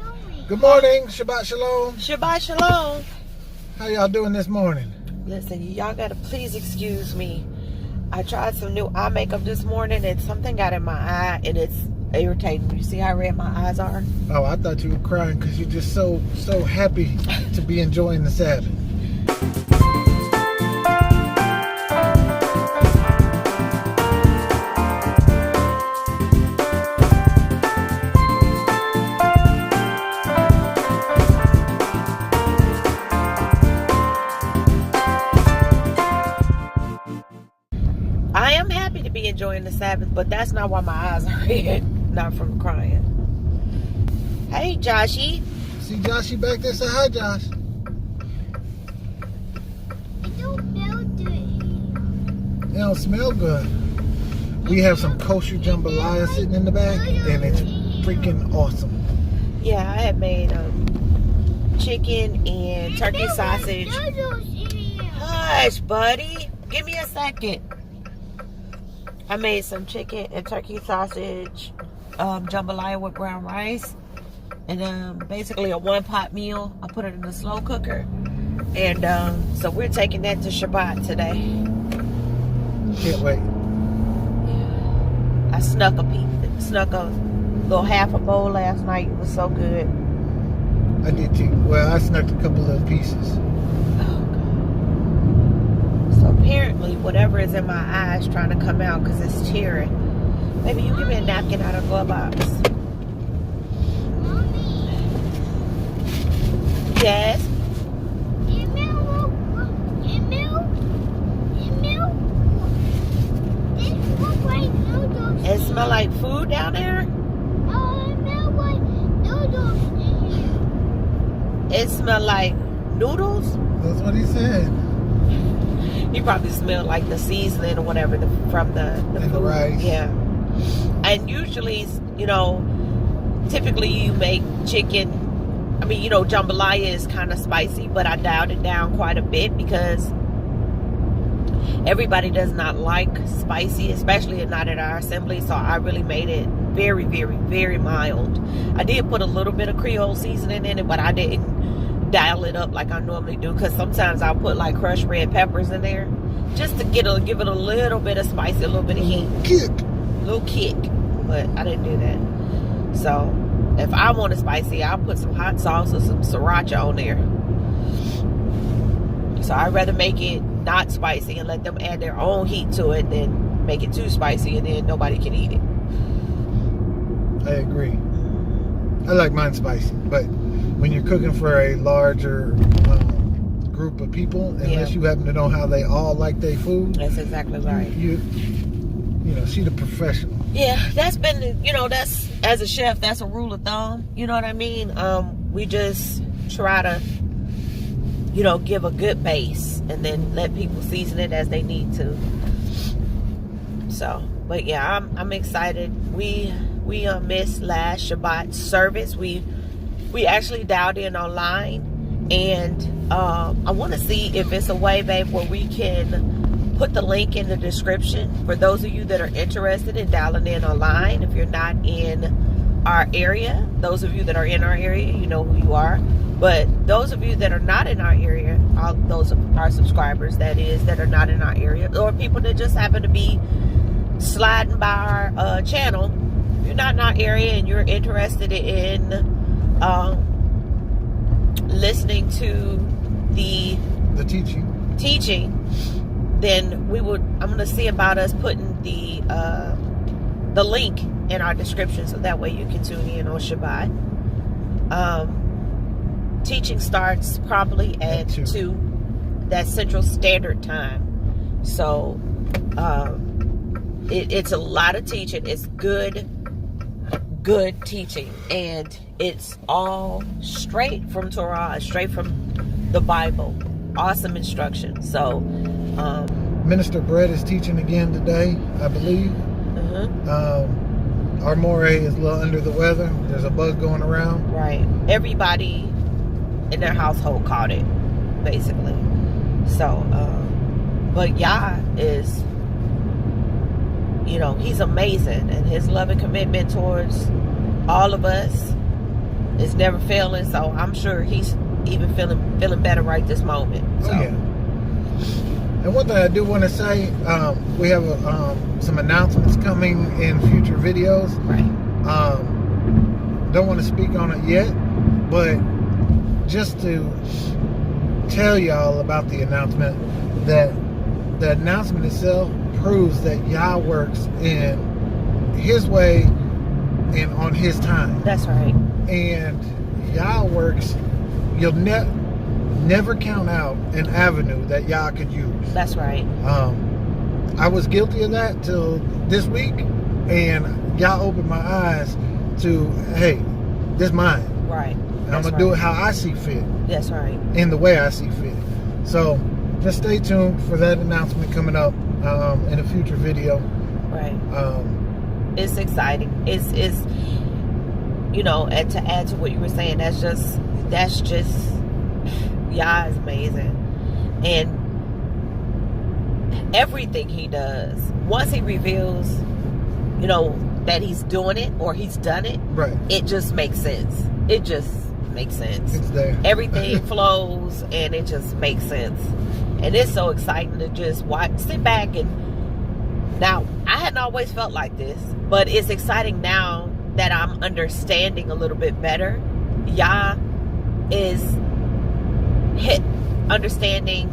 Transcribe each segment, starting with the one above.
doing? Good morning. Shabbat Shalom. Shabbat Shalom. How y'all doing this morning? Listen, y'all gotta please excuse me. I tried some new eye makeup this morning and something got in my eye and it's irritating. You see how red my eyes are? Oh, I thought you were crying because you're just so happy to be enjoying the Sabbath. I am happy to be enjoying the Sabbath, but that's not why my eyes are red. Not from crying. Hey, Joshy. See Joshy back there? Say hi, Josh. It don't smell good. It don't smell good. We have some kosher jambalaya sitting in the back, and it's freaking awesome. Yeah, I had made chicken and turkey sausage. Hush, buddy. Give me a second. I made some chicken and turkey sausage jambalaya with brown rice. And basically a one-pot meal. I put it in the slow cooker. And so we're taking that to Shabbat today. Can't wait. I snuck a little half a bowl last night. It was so good. I did too. Well, I snuck a couple of pieces. Oh, God. So apparently whatever is in my eyes trying to come out because it's tearing. Maybe you give me a napkin out of the glove box. Yes. It smell like food down there? It smell like noodles? That's what he said. You probably smell like the seasoning or whatever from the and food. The rice. Yeah. And usually, typically you make chicken. I mean, jambalaya is kind of spicy, but I dialed it down quite a bit because everybody does not like spicy, especially not at our assembly. So I really made it very, very, very mild. I did put a little bit of Creole seasoning in it, but I didn't dial it up like I normally do because sometimes I'll put like crushed red peppers in there just to give it a little bit of spicy, a little bit of heat. Little kick. But I didn't do that. So if I want it spicy, I'll put some hot sauce or some sriracha on there. So I'd rather make it not spicy and let them add their own heat to it than make it too spicy and then nobody can eat it. I agree. I like mine spicy, but when you're cooking for a larger group of people, unless you happen to know how they all like their food, that's exactly right. You she the professional. Yeah, that's been, that's, as a chef, that's a rule of thumb. You know what I mean? We just try to, give a good base and then let people season it as they need to. So, but yeah, I'm excited. We missed last Shabbat service. We actually dialed in online, and I want to see if it's a way, babe, where we can put the link in the description for those of you that are interested in dialing in online. If you're not in our area, those of you that are in our area, you know who you are. But those of you that are not in our area, those of our subscribers, that is, that are not in our area, or people that just happen to be sliding by our channel, if you're not in our area and you're interested in listening to the teaching, then I'm going to see about us putting the link in our description so that way you can tune in on Shabbat. Teaching starts promptly at 2. That's Central Standard Time. So it's a lot of teaching. It's good teaching, and it's all straight from Torah, straight from the Bible. Awesome instruction. So Minister Brett is teaching again today, I believe. Our Moray is a little under the weather. There's a bug going around. Right. Everybody in their household caught it, basically. So, but Yah is, he's amazing, and his love and commitment towards all of us It's never failing, so I'm sure he's even feeling better right this moment. So. Oh, yeah. And one thing I do want to say, we have some announcements coming in future videos. Right. Don't want to speak on it yet, but just to tell y'all about the announcement, that the announcement itself proves that Yah works in His way and on His time. That's right. And Yah works, you'll never count out an avenue that Yah could use. That's right. I was guilty of that till this week, and Yah opened my eyes to, hey, this mine. Right. And I'm going to do it how I see fit. That's right. In the way I see fit. So just stay tuned for that announcement coming up in a future video. Right. It's exciting. It's you know, and to add to what you were saying, that's just Yah is amazing. And everything he does, once he reveals, you know, that he's doing it or he's done it, right, it just makes sense. It just makes sense. It's there. Everything flows and it just makes sense. And it's so exciting to just sit back and, now, I hadn't always felt like this, but it's exciting now that I'm understanding a little bit better. Yah is understanding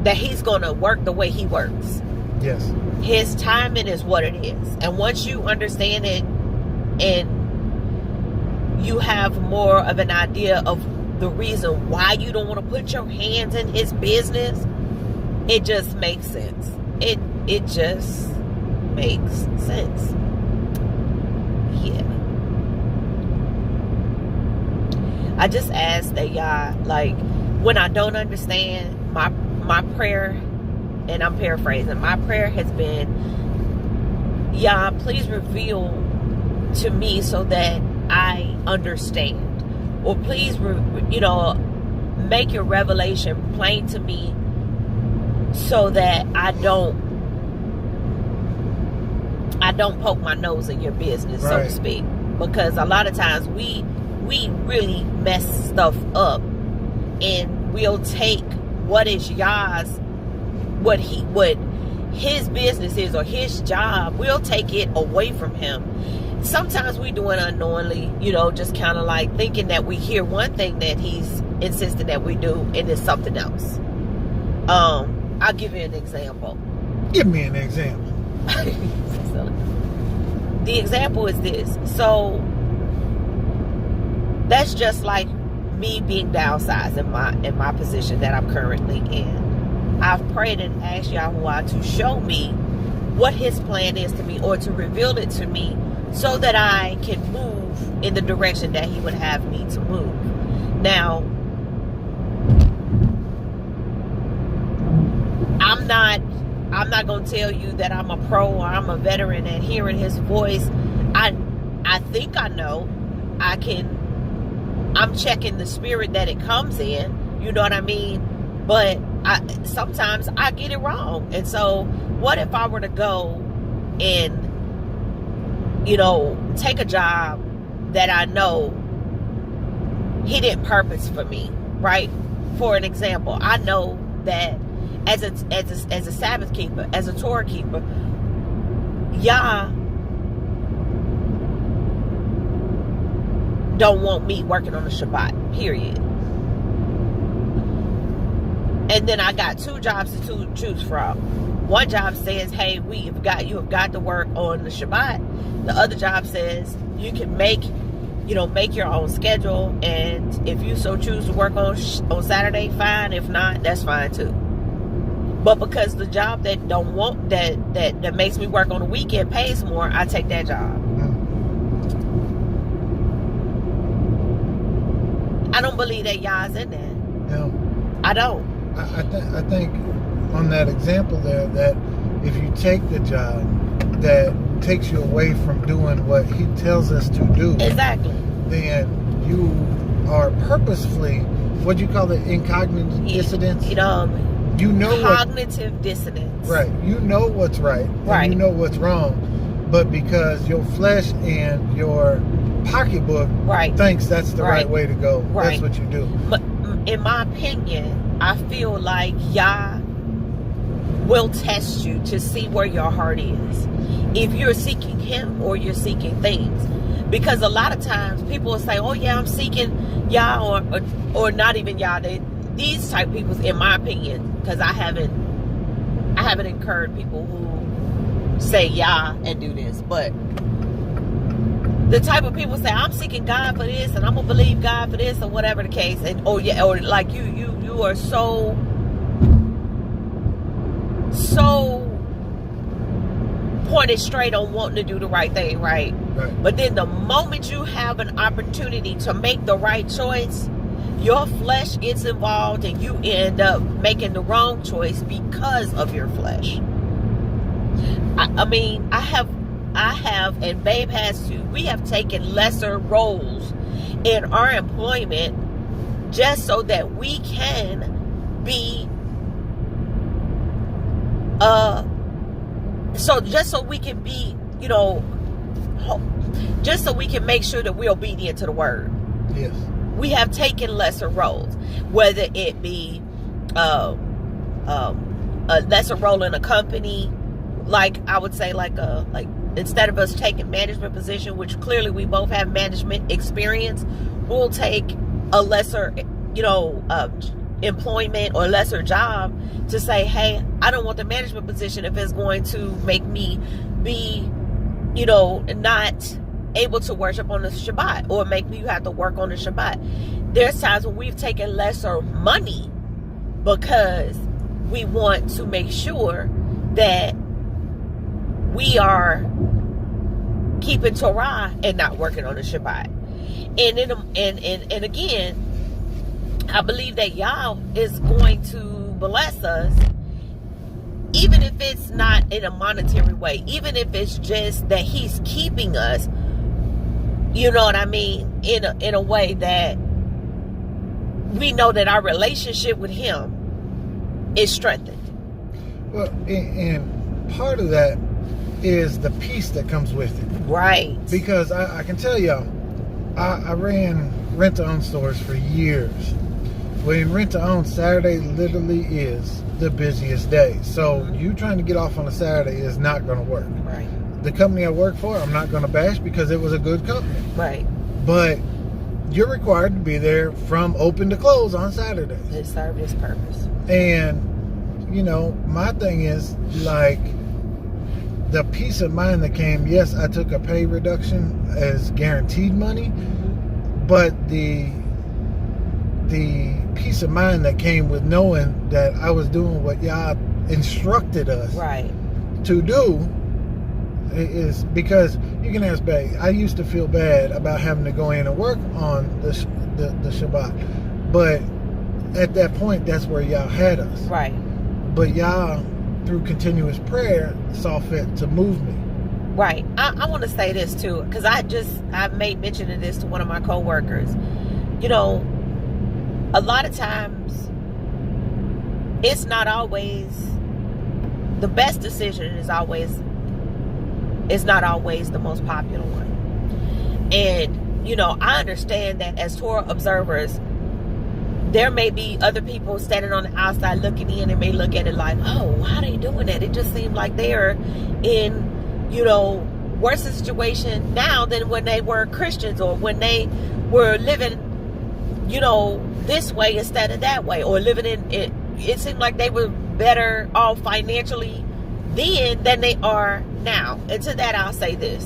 that he's going to work the way he works. Yes. His timing is what it is. And once you understand it and you have more of an idea of the reason why you don't want to put your hands in his business, it just makes sense. It just makes sense. Yeah. I just ask that y'all, like, when I don't understand, my prayer, and I'm paraphrasing, my prayer has been, Yah, please reveal to me so that I understand. Or please, make your revelation plain to me so that I don't poke my nose in your business, right, so to speak. Because a lot of times we really mess stuff up, and we'll take what is Yah's, what his business is or his job, we'll take it away from him. Sometimes we do it unknowingly, just kind of like thinking that we hear one thing that he's insisting that we do, and it's something else. I'll give you an example. Give me an example. The example is this. So that's just like me being downsized in my position that I'm currently in. I've prayed and asked Yahuah to show me what his plan is to me, or to reveal it to me so that I can move in the direction that he would have me to move. Now, I'm not going to tell you that I'm a pro or I'm a veteran at hearing his voice. I think I know. I'm checking the spirit that it comes in. You know what I mean? But sometimes I get it wrong. And so what if I were to go and, take a job that I know he didn't purpose for me, right? For an example, I know that as a Sabbath keeper, as a Torah keeper, Yah don't want me working on the Shabbat, period. And then I got two jobs to choose from. One job says, hey, you have got to work on the Shabbat. The other job says you can make your own schedule, and if you so choose to work on Saturday, fine. If not, that's fine too. But because the job that that makes me work on the weekend pays more, I take that job. I don't believe that Yah's in that. No. I don't. I think on that example there, that if you take the job that takes you away from doing what he tells us to do, exactly, then you are purposefully, what do you call it, cognitive dissonance? Cognitive dissonance. Right. You know what's right. Right. And you know what's wrong. But because your flesh and your pocketbook right. thinks that's the right way to go. Right. That's what you do. But in my opinion, I feel like Yah will test you to see where your heart is. If you're seeking him or you're seeking things. Because a lot of times people will say, oh yeah, I'm seeking Yah, or not even Yah. These type of people, in my opinion, because I haven't incurred people who say Yah and do this, but the type of people say, I'm seeking God for this, and I'm gonna believe God for this, or whatever the case, and or like you are so pointed straight on wanting to do the right thing, right? But then the moment you have an opportunity to make the right choice, your flesh gets involved and you end up making the wrong choice because of your flesh. I mean, I have, and Babe has too. We have taken lesser roles in our employment just so that we can be, just so we can be, just so we can make sure that we're obedient to the word. Yes. We have taken lesser roles, whether it be a lesser role in a company, like I would say, like instead of us taking management position, which clearly we both have management experience, we'll take a lesser, employment or lesser job to say, hey, I don't want the management position if it's going to make me be, not able to worship on the Shabbat, or make me have to work on the Shabbat. There's times when we've taken lesser money because we want to make sure that we are keeping Torah and not working on the Shabbat. And again, I believe that Yah is going to bless us, even if it's not in a monetary way, even if it's just that he's keeping us, you know what I mean, in a way that we know that our relationship with him is strengthened. Well, and part of that is the peace that comes with it. Right. Because I can tell y'all, I ran rent-to-own stores for years. When rent-to-own, Saturday literally is the busiest day. So you trying to get off on a Saturday is not going to work. Right. The company I work for, I'm not going to bash because it was a good company. Right. But you're required to be there from open to close on Saturdays. It served its purpose. And, my thing is, like, the peace of mind that came, yes, I took a pay reduction as guaranteed money, but the peace of mind that came with knowing that I was doing what Yah instructed us to do is because you can ask Babe. I used to feel bad about having to go in and work on the Shabbat, but at that point, that's where Yah had us. Right. But Yah, through continuous prayer, saw fit to move me. Right. I want to say this too, because I made mention of this to one of my coworkers. A lot of times, it's not always the best decision. Is not always the most popular one. And I understand that as Torah observers, there may be other people standing on the outside looking in and may look at it like, oh, how are they doing that? It just seems like they're in, worse situation now than when they were Christians, or when they were living, this way instead of that way, or living in it. It seemed like they were better off financially then than they are now. And to that, I'll say this.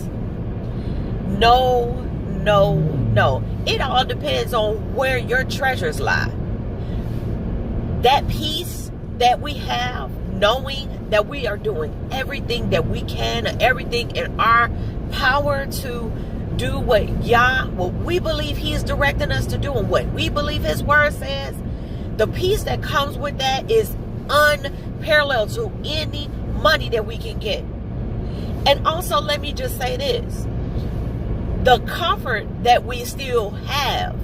No. It all depends on where your treasures lie. That peace that we have, knowing that we are doing everything that we can, and everything in our power to do what we believe he is directing us to do, and what we believe his word says, the peace that comes with that is unparalleled to any money that we can get. And also, let me just say this. The comfort that we still have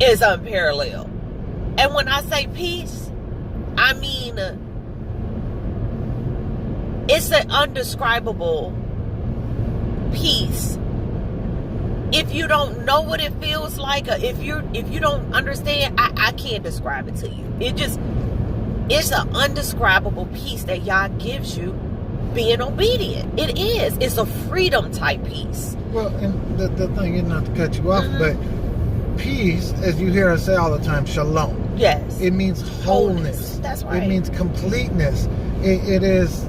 is unparalleled. And when I say peace, I mean it's an undescribable peace if you don't know what it feels like, or if you don't understand, I can't describe it to you. It's an undescribable peace that Yah gives you being obedient. It is. It's a freedom type peace. Well, and the thing is, not to cut you off, but peace, as you hear us say all the time, shalom. Yes. It means wholeness. That's right. It means completeness. It is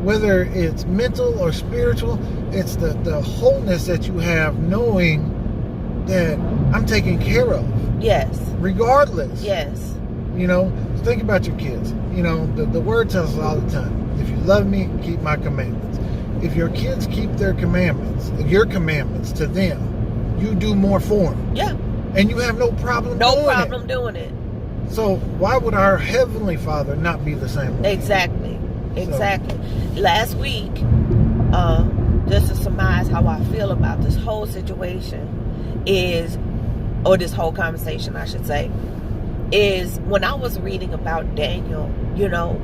whether it's mental or spiritual, it's the wholeness that you have, knowing that I'm taken care of. Yes. Regardless. Yes. You know, think about your kids. You know, the word tells us all the time, if you love me, keep my commandments. If your kids keep their commandments, your commandments to them, you do more for them. Yeah. And you have no problem doing it. So why would our Heavenly Father not be the same way? Exactly. Last week, just to surmise how I feel about this whole situation or this whole conversation, I should say, is when I was reading about Daniel, you know,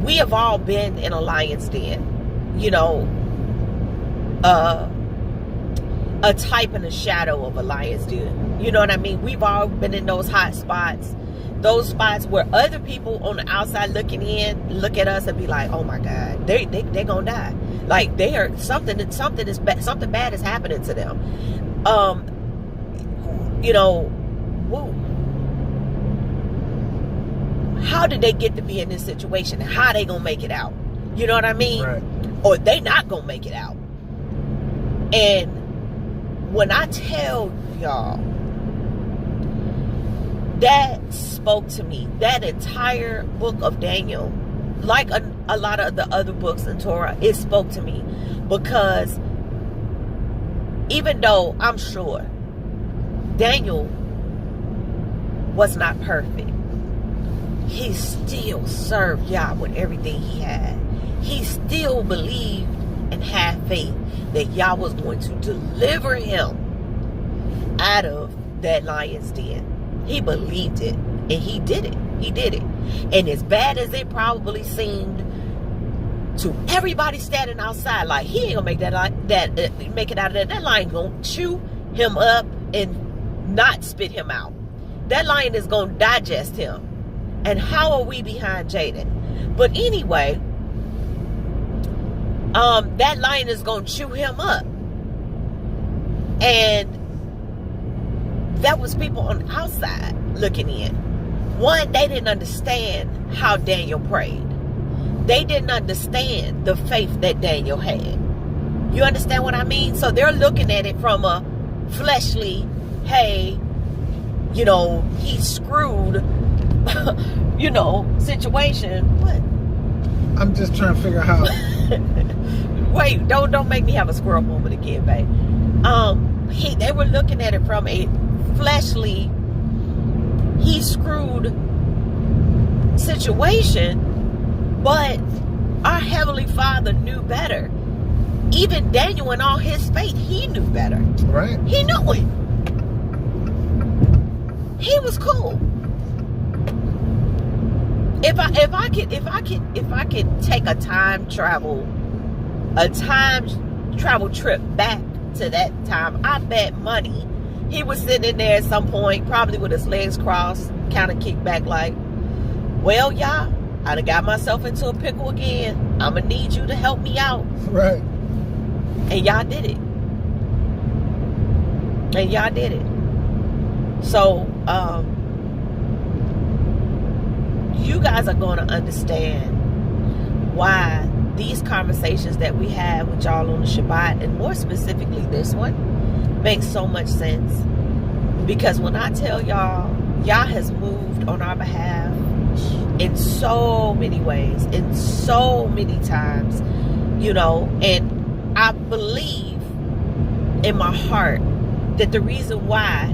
we have all been in a lion's den, you know, a type and a shadow of a lion's den. You know what I mean? We've all been in those hot spots. Those spots where other people on the outside looking in look at us and be like, "Oh my God, they're gonna die." Like they are something bad is happening to them. You know, whoa. How did they get to be in this situation? How they gonna make it out? You know what I mean? Right. Or they not gonna make it out. And when I tell y'all, that spoke to me. That entire book of Daniel, like a lot of the other books in Torah, it spoke to me. Because even though I'm sure Daniel was not perfect, he still served Yah with everything he had. He still believed and had faith that Yah was going to deliver him out of that lion's den. He believed it, and he did it. He did it. And as bad as it probably seemed to everybody standing outside, like he ain't gonna make make it out of there. That lion gonna chew him up and not spit him out. That lion is gonna digest him. And how are we behind Jaden? But anyway, that lion is gonna chew him up. And that was people on the outside looking in. One, they didn't understand how Daniel prayed. They didn't understand the faith that Daniel had. You understand what I mean? So they're looking at it from a fleshly, hey, you know, he's screwed, you know, situation. What? I'm just trying to figure out how. Wait, don't make me have a squirrel moment again, babe. They were looking at it from a fleshly, he screwed situation, but our Heavenly Father knew better. Even Daniel in all his faith, he knew better. Right. He knew it. He was cool. If I could take a time travel trip back to that time, I bet money he was sitting there at some point, probably with his legs crossed, kind of kicked back like, well, y'all, I done got myself into a pickle again. I'm going to need you to help me out. Right. And y'all did it. So, you guys are going to understand why these conversations that we have with y'all on the Shabbat, and more specifically this one, makes so much sense. Because when I tell y'all, Yah has moved on our behalf in so many ways, in so many times, you know, and I believe in my heart that the reason why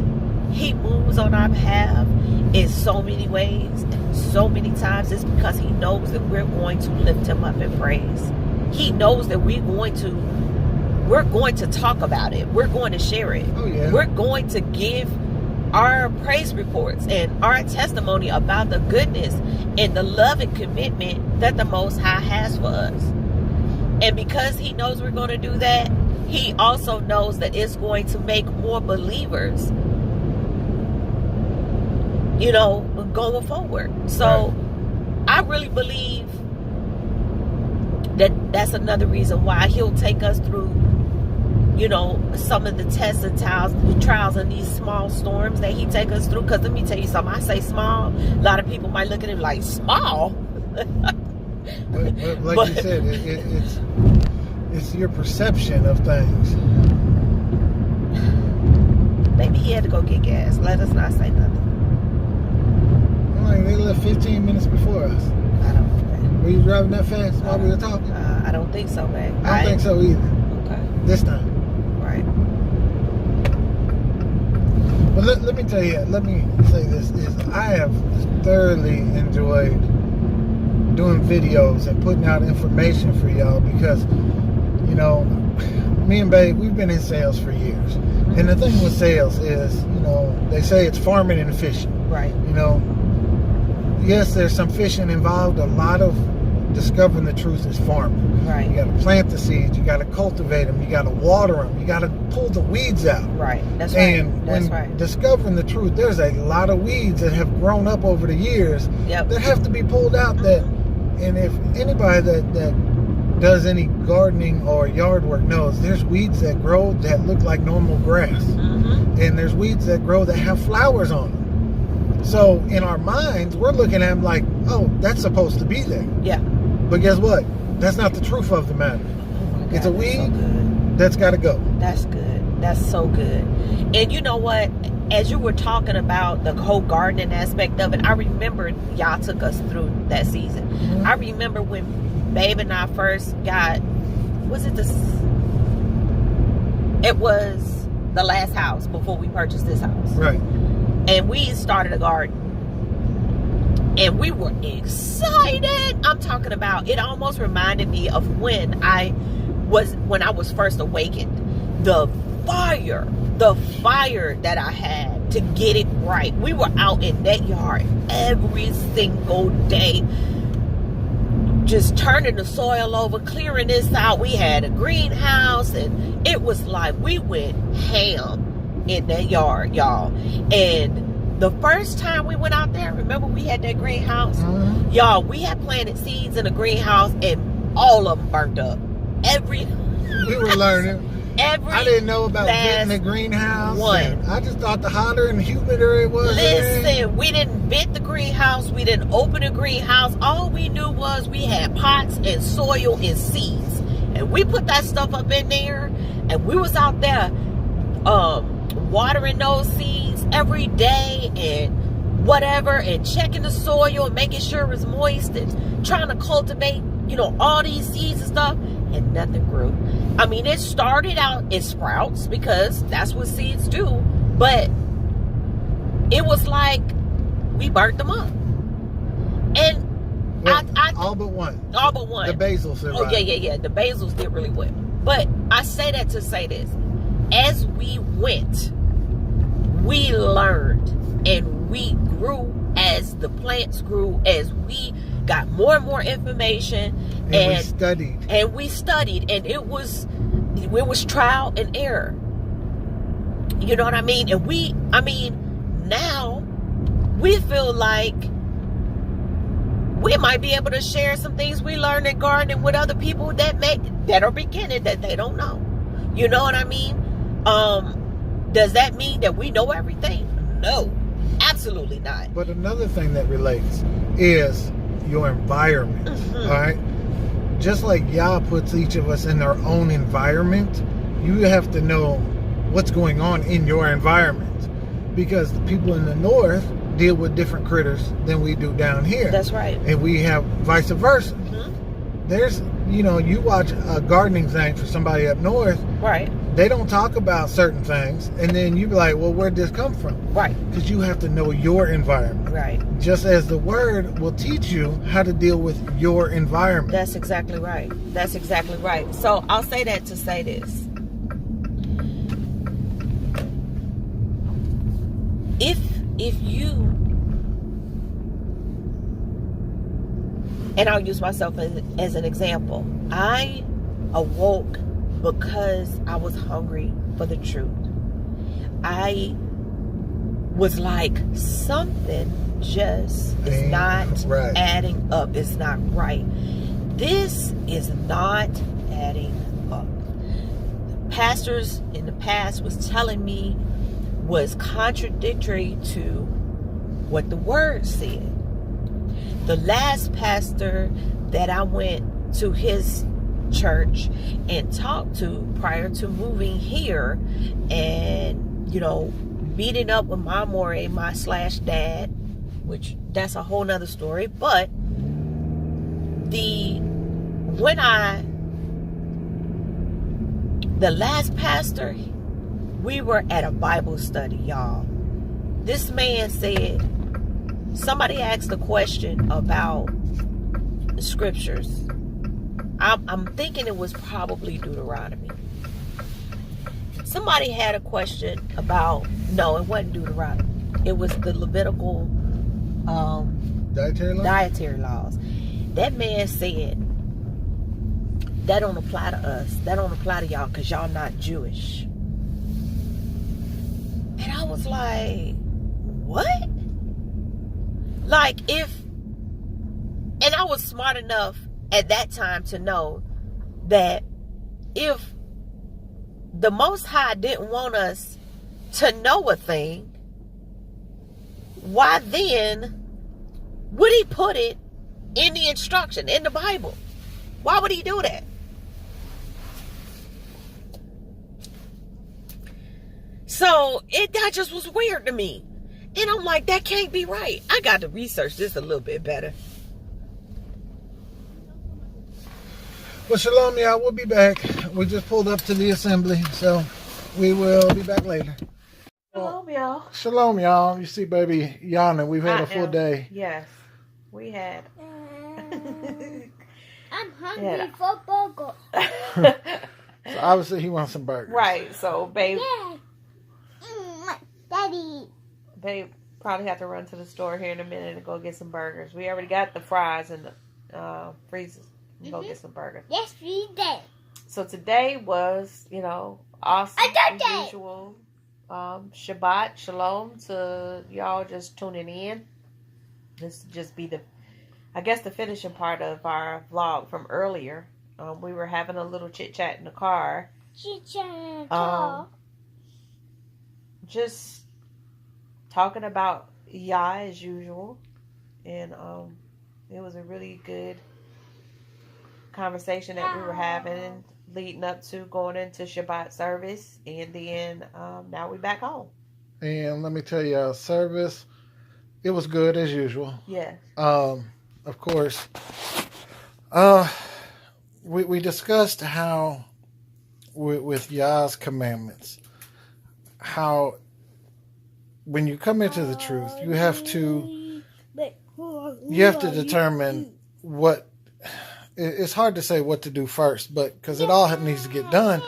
he moves on our behalf in so many ways and so many times is because he knows that we're going to lift him up in praise. He knows that we're going to talk about it. We're going to share it. Oh, yeah. We're going to give our praise reports and our testimony about the goodness and the love and commitment that the Most High has for us. And because he knows we're going to do that, he also knows that it's going to make more believers, you know, going forward. So I really believe that that's another reason why he'll take us through, you know, some of the tests and trials and these small storms that he take us through. Because let me tell you something, I say small, a lot of people might look at him like, small? But like you said, it's your perception of things. Maybe he had to go get gas. Let us not say nothing. Like they left 15 minutes before us. I don't know, man. Were you driving that fast while we were talking? I don't think so, man. I don't think so either. Okay. This time. Right. But let me tell you, let me say this, is I have thoroughly enjoyed doing videos and putting out information for y'all because, you know, me and Babe, we've been in sales for years. And the thing with sales is, you know, they say it's farming and fishing. Right. You know, yes, there's some fishing involved. A lot of discovering the truth is farming. Right. You got to plant the seeds. You got to cultivate them. You got to water them. You got to pull the weeds out. Right. That's right. And That's when right. discovering the truth, there's a lot of weeds that have grown up over the years Yep. that have to be pulled out. That, and if anybody that does any gardening or yard work knows, there's weeds that grow that look like normal grass, and there's weeds that grow that have flowers on them. So in our minds, we're looking at them like, oh, that's supposed to be there. Yeah. But guess what? That's not the truth of the matter. Oh my God, It's a that's weed so good. that's got to go. That's good. That's so good. And you know what? As you were talking about the whole gardening aspect of it, I remember y'all took us through that season. I remember when Babe and I first got, it was the last house before we purchased this house. Right. And we started a garden. And we were excited. I'm talking about, it almost reminded me of when I was first awakened. The fire that I had to get it right. We were out in that yard every single day, just turning the soil over, clearing this out. We had a greenhouse, and it was like we went ham in that yard, y'all. And the first time we went out there, remember we had that greenhouse? Y'all, we had planted seeds in the greenhouse, and all of them burnt up. We were learning. I didn't know about getting the greenhouse. I just thought the hotter and humider it was. Listen, we didn't vent the greenhouse. We didn't open the greenhouse. All we knew was we had pots and soil and seeds. And we put that stuff up in there. And we was out there watering those seeds every day and whatever. And checking the soil and making sure it was moist. And trying to cultivate, you know, all these seeds and stuff. And nothing grew. I mean, it started out in sprouts because that's what seeds do. But it was like we burnt them up. And well, all but one. All but one. The basil survived. Oh, yeah. The basils did really well. But I say that to say this. As we went, we learned and we grew as the plants grew, as we got more and more information. And we studied. And it was trial and error. You know what I mean? And now we feel like we might be able to share some things we learned in gardening with other people that are beginning, that they don't know. You know what I mean? Does that mean that we know everything? No, absolutely not. But another thing that relates is your environment. All right? Just like Yah puts each of us in their own environment, you have to know what's going on in your environment. Because the people in the north deal with different critters than we do down here. That's right. And we have vice versa. There's, you know, you watch a gardening thing for somebody up north. Right. They don't talk about certain things. And then you be like, well, where'd this come from? Right. Because you have to know your environment. Right. Just as the word will teach you how to deal with your environment. That's exactly right. That's exactly right. So I'll say that to say this. If you, and I'll use myself as an example, I awoke because I was hungry for the truth. I was like, something just is not adding up. It's not right. This is not adding up. Pastors in the past was telling me was contradictory to what the word said. The last pastor that I went to his church and talked to prior to moving here and, meeting up with my More, my /dad, which that's a whole nother story. But the last pastor, we were at a Bible study, y'all. This man said, somebody asked a question about the scriptures. I'm thinking it was probably Deuteronomy. Somebody had a question about, no, it wasn't Deuteronomy. It was the Levitical dietary laws. That man said, that don't apply to us. That don't apply to y'all because y'all not Jewish. And I was like, what? And I was smart enough at that time to know that if the Most High didn't want us to know a thing, why then would he put it in the instruction, in the Bible? Why would he do that? So that just was weird to me. And I'm like, that can't be right. I got to research this a little bit better. Well, shalom, y'all. We'll be back. We just pulled up to the assembly, so we will be back later. Shalom, y'all. Shalom, y'all. You see, baby Yana, we've had a full day. Yes, we had. I'm hungry for burger. So obviously he wants some burgers. Right. So, babe. Yeah. Daddy. Babe probably have to run to the store here in a minute and go get some burgers. We already got the fries in the freezer. Go get some burgers. Yes, we did. So today was, awesome as usual. Shabbat, shalom to y'all just tuning in. This just be the finishing part of our vlog from earlier. We were having a little chit chat in the car. Just talking about Yah as usual, and it was a really good conversation that we were having leading up to going into Shabbat service, and then now we're back home. And let me tell you, service, it was good as usual. Yes. Of course. We discussed how with Yah's commandments, how when you come into the truth, you have to determine what. It's hard to say what to do first, but because it all needs to get done.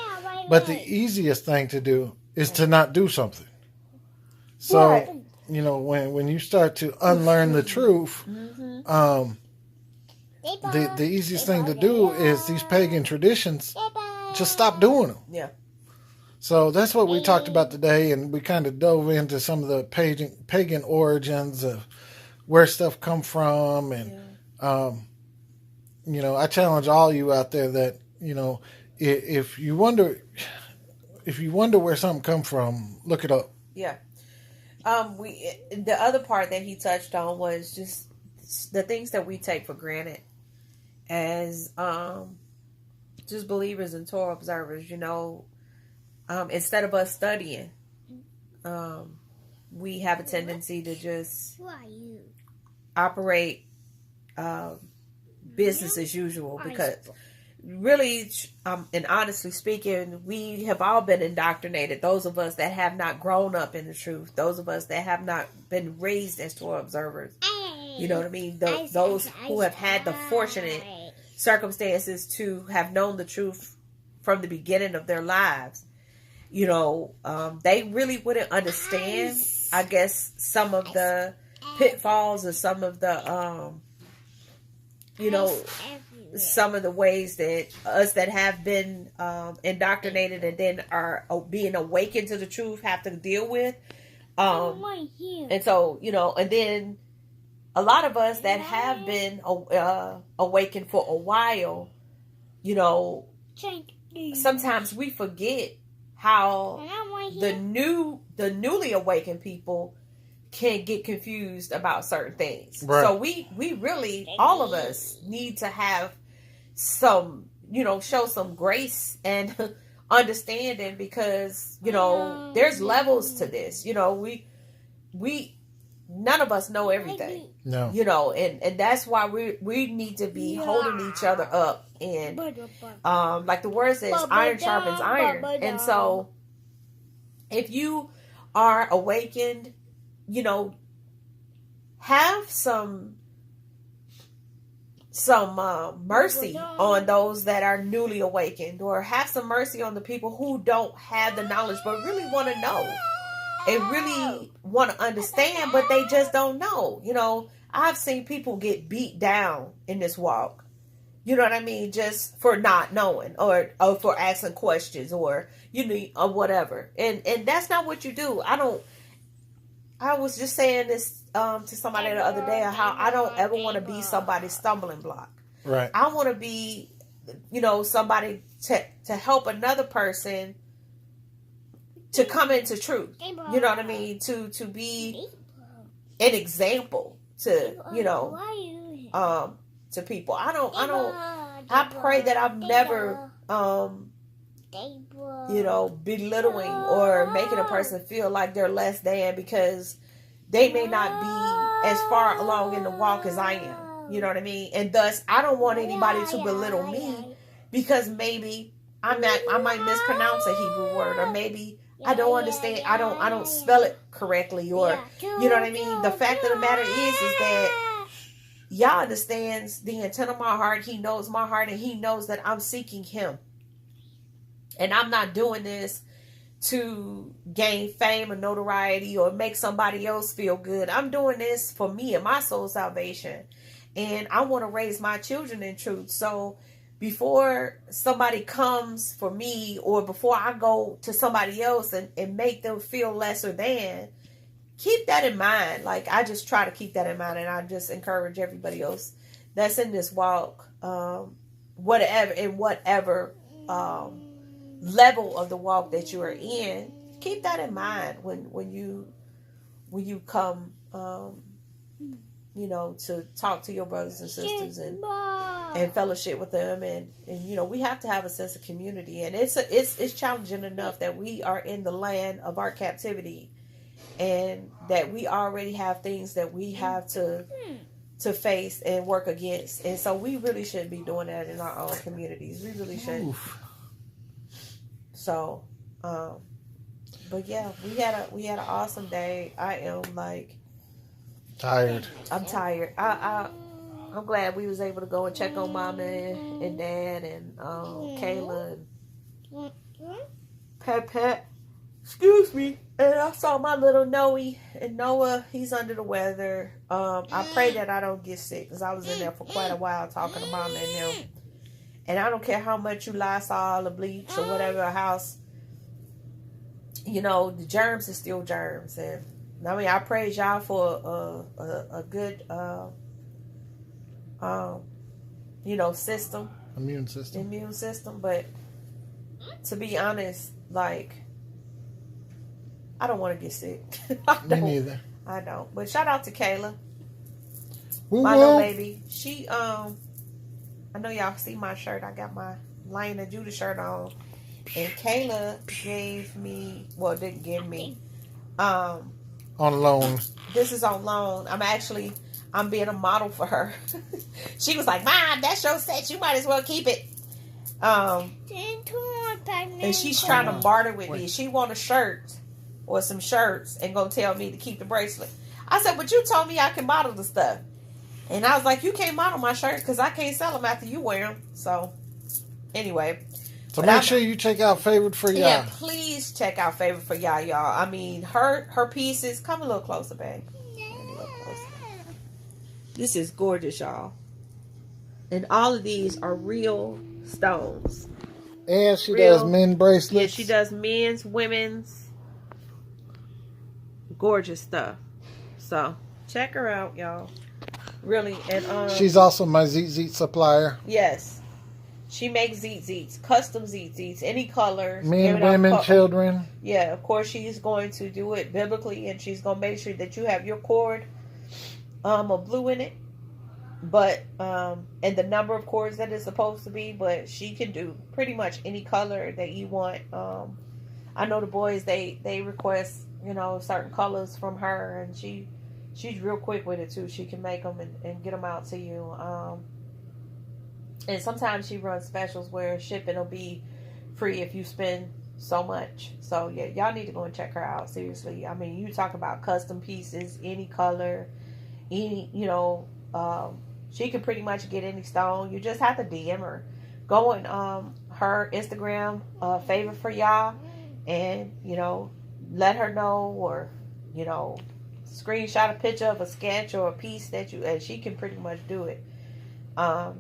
But the easiest thing to do is to not do something. So, when you start to unlearn the truth, the easiest thing to do is these pagan traditions, just stop doing them. Yeah. So that's what we talked about today, and we kind of dove into some of the pagan origins of where stuff come from, and I challenge all you out there that if you wonder where something come from, look it up. Yeah. The other part that he touched on was just the things that we take for granted as just believers and Torah observers. Instead of us studying, we have a tendency to just operate business as usual, because really, and honestly speaking, we have all been indoctrinated. Those of us that have not grown up in the truth, those of us that have not been raised as Torah observers, you know what I mean? Those who have had the fortunate circumstances to have known the truth from the beginning of their lives, they really wouldn't understand, I guess, some of the pitfalls or some of the you know, some of the ways that us that have been indoctrinated and then are being awakened to the truth have to deal with. And so, you know, and then a lot of us that have been awakened for a while, you know, sometimes we forget how the newly awakened people can get confused about certain things. Right. So we really, all of us need to have some, you know, show some grace and understanding, because, you know, there's levels to this. You know, we none of us know everything. No. You know, and that's why we need to be holding each other up, and like the word says, iron sharpens iron. And so if you are awakened, you know, have some mercy on those that are newly awakened, or have some mercy on the people who don't have the knowledge but really want to know and really want to understand, but they just don't know. You know, I've seen people get beat down in this walk, you know what I mean, just for not knowing, or for asking questions, or, you know, or whatever. And that's not what you do. I was just saying this to somebody the other day, how I don't ever want to be somebody's stumbling block. Right. I want to be, you know, somebody to help another person to come into truth. You know what I mean? To be an example to, you know, to people. I pray that I've never, you know, belittling or making a person feel like they're less than because they may not be as far along in the walk as I am. You know what I mean? And thus, I don't want anybody to belittle me because maybe I might mispronounce a Hebrew word, or maybe I don't understand. I don't spell it correctly, or, you know what I mean? The fact of the matter is that Yah understands the intent of my heart. He knows my heart, and he knows that I'm seeking him. And I'm not doing this to gain fame or notoriety or make somebody else feel good. I'm doing this for me and my soul salvation. And I want to raise my children in truth. So before somebody comes for me, or before I go to somebody else and make them feel lesser than, keep that in mind. Like, I just try to keep that in mind. And I just encourage everybody else that's in this walk, whatever level of the walk that you are in, keep that in mind when you come, you know, to talk to your brothers and sisters and fellowship with them, and you know, we have to have a sense of community, and it's challenging enough that we are in the land of our captivity, and that we already have things that we have to face and work against, and so we really should be doing that in our own communities. We really should. Oof. So, but yeah, we had an awesome day. I am like tired. I'm tired. I'm glad we was able to go and check on Mama and Dad and Kayla and Pet. Excuse me. And I saw my little Noe and Noah. He's under the weather. I pray that I don't get sick, because I was in there for quite a while talking to Mama and them. And I don't care how much you Lysol or bleach or whatever house, you know, the germs are still germs. And I mean, I praise y'all for a good, you know, immune system. But to be honest, like, I don't want to get sick. Me neither. I don't. But shout out to Kayla, my little baby. She I know y'all see my shirt. I got my Lion of Judah shirt on. And Kayla didn't give me. On loan. This is on loan. I'm being a model for her. She was like, Mom, that's your set. You might as well keep it. And she's trying to barter with me. She want a shirt or some shirts and gonna tell me to keep the bracelet. I said, but you told me I can model the stuff. And I was like, you can't model my shirt because I can't sell them after you wear them. So, anyway. So make sure you check out Favorite for Y'all. Yeah, please check out Favorite for Y'all, y'all. I mean, her pieces. Come a little closer, babe. This is gorgeous, y'all. And all of these are real stones. And she does men bracelets. Yeah, she does men's, women's. Gorgeous stuff. So check her out, y'all. Really. And she's also my ZZ supplier. Yes. She makes ZZs, custom ZZs, any colors. Men, women, children. Yeah, of course she's going to do it biblically, and she's going to make sure that you have your cord of blue in it. But and the number of cords that it's supposed to be, but she can do pretty much any color that you want. I know the boys, they request, you know, certain colors from her, and she's real quick with it too. She can make them and get them out to you. And sometimes she runs specials where shipping will be free if you spend so much. So yeah, y'all need to go and check her out. Seriously. I mean, you talk about custom pieces, any color, any, you know, she can pretty much get any stone. You just have to DM her. Go on her Instagram favor for y'all, and, you know, let her know, or, you know, screenshot a picture of a sketch or a piece that you, and she can pretty much do it.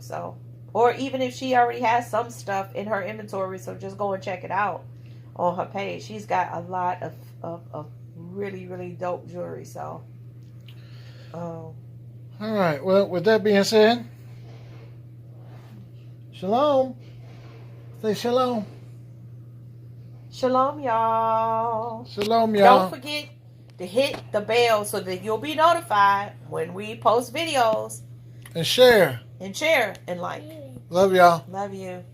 So, or even if she already has some stuff in her inventory, so just go and check it out on her page. She's got a lot of really, really dope jewelry. So, all right. Well, with that being said, shalom. Say shalom. Shalom, y'all. Shalom, y'all. Don't forget to hit the bell so that you'll be notified when we post videos. And share. And share and like. Love y'all. Love you.